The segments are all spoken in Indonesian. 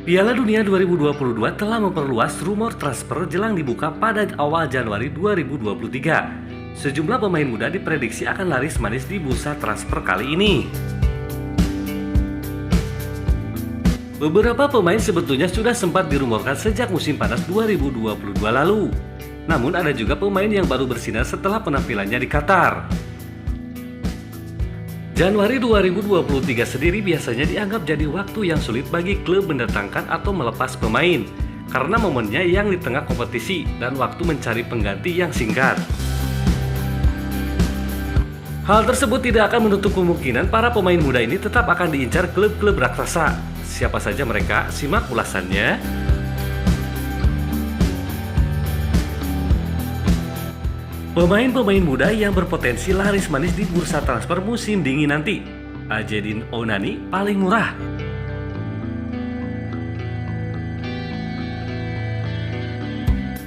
Piala Dunia 2022 telah memperluas rumor transfer jelang dibuka pada awal Januari 2023. Sejumlah pemain muda diprediksi akan laris manis di bursa transfer kali ini. Beberapa pemain sebetulnya sudah sempat dirumorkan sejak musim panas 2022 lalu. Namun ada juga pemain yang baru bersinar setelah penampilannya di Qatar. Januari 2023 sendiri biasanya dianggap jadi waktu yang sulit bagi klub mendatangkan atau melepas pemain karena momennya yang di tengah kompetisi dan waktu mencari pengganti yang singkat. Hal tersebut tidak akan menutup kemungkinan para pemain muda ini tetap akan diincar klub-klub raksasa. Siapa saja mereka? Simak ulasannya. Pemain-pemain muda yang berpotensi laris manis di bursa transfer musim dingin nanti. Ajedin Onani paling murah.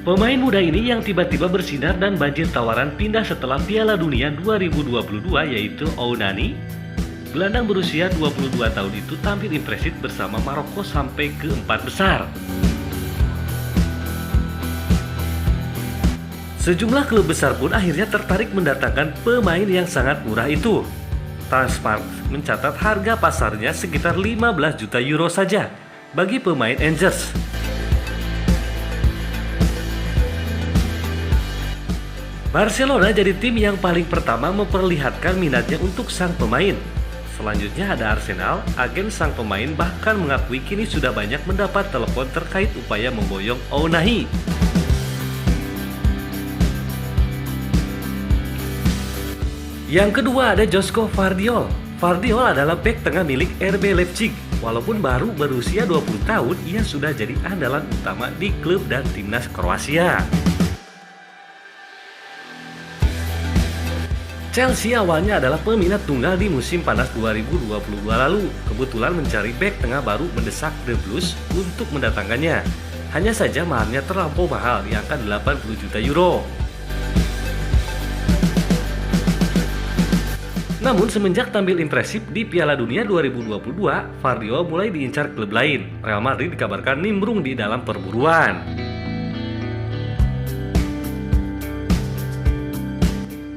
Pemain muda ini yang tiba-tiba bersinar dan banjir tawaran pindah setelah Piala Dunia 2022 yaitu Onani. Gelandang berusia 22 tahun itu tampil impresif bersama Maroko sampai ke 4 besar. Sejumlah klub besar pun akhirnya tertarik mendatangkan pemain yang sangat murah itu. Transfermarkt mencatat harga pasarnya sekitar 15 juta euro saja bagi pemain Angers. Barcelona jadi tim yang paling pertama memperlihatkan minatnya untuk sang pemain. Selanjutnya ada Arsenal, agen sang pemain bahkan mengakui kini sudah banyak mendapat telepon terkait upaya memboyong Ounahi. Yang kedua ada Joško Gvardiol. Gvardiol adalah bek tengah milik RB Leipzig. Walaupun baru berusia 20 tahun, ia sudah jadi andalan utama di klub dan timnas Kroasia. Chelsea awalnya adalah peminat tunggal di musim panas 2022 lalu. Kebetulan mencari bek tengah baru mendesak The Blues untuk mendatangkannya. Hanya saja maharnya terlampau mahal di angka 80 juta euro. Namun semenjak tampil impresif di Piala Dunia 2022, Gvardiol mulai diincar klub lain. Real Madrid dikabarkan nimbrung di dalam perburuan.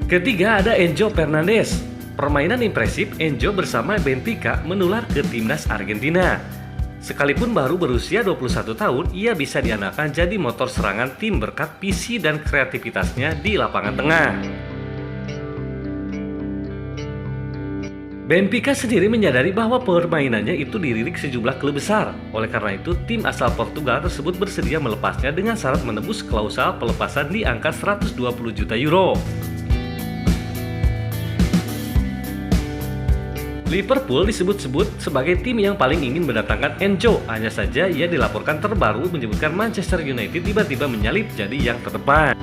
Ketiga ada Enzo Fernandez. Permainan impresif Enzo bersama Benfica menular ke timnas Argentina. Sekalipun baru berusia 21 tahun, ia bisa diandalkan jadi motor serangan tim berkat visi dan kreativitasnya di lapangan tengah. Benfica sendiri menyadari bahwa permainannya itu dilirik sejumlah klub besar. Oleh karena itu, tim asal Portugal tersebut bersedia melepasnya dengan syarat menembus klausul pelepasan di angka 120 juta euro. Liverpool disebut-sebut sebagai tim yang paling ingin mendatangkan Enzo. Hanya saja ia dilaporkan terbaru menyebutkan Manchester United tiba-tiba menyalip jadi yang terdepan.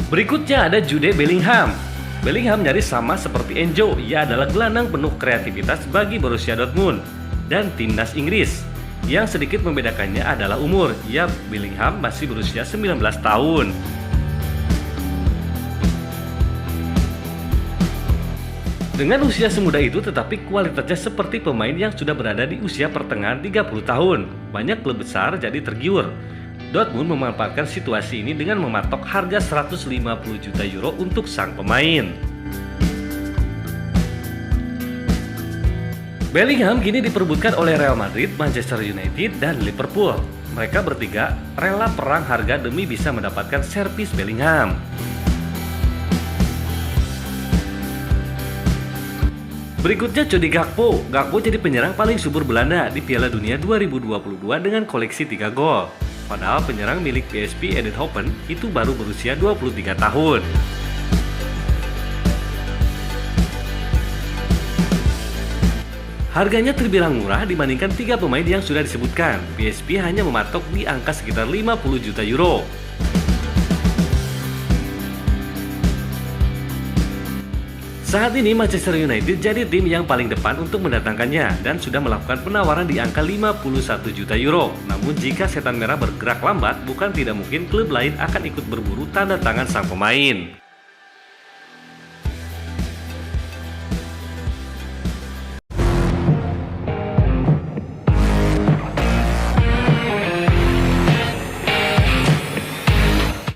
Berikutnya ada Jude Bellingham. Bellingham nyaris sama seperti Enzo, ia adalah gelandang penuh kreativitas bagi Borussia Dortmund dan timnas Inggris. Yang sedikit membedakannya adalah umur, Bellingham masih berusia 19 tahun. Dengan usia semuda itu tetapi kualitasnya seperti pemain yang sudah berada di usia pertengahan 30 tahun. Banyak klub besar jadi tergiur. Dortmund memanfaatkan situasi ini dengan mematok harga 150 juta euro untuk sang pemain. Bellingham kini diperebutkan oleh Real Madrid, Manchester United, dan Liverpool. Mereka bertiga rela perang harga demi bisa mendapatkan servis Bellingham. Berikutnya Cody Gakpo. Gakpo jadi penyerang paling subur Belanda di Piala Dunia 2022 dengan koleksi 3 gol. Padahal penyerang milik PSV Eindhoven itu baru berusia 23 tahun. Harganya terbilang murah dibandingkan 3 pemain yang sudah disebutkan. PSV hanya mematok di angka sekitar 50 juta euro. Saat ini Manchester United jadi tim yang paling depan untuk mendatangkannya dan sudah melakukan penawaran di angka 51 juta euro. Namun jika setan merah bergerak lambat, bukan tidak mungkin klub lain akan ikut berburu tanda tangan sang pemain.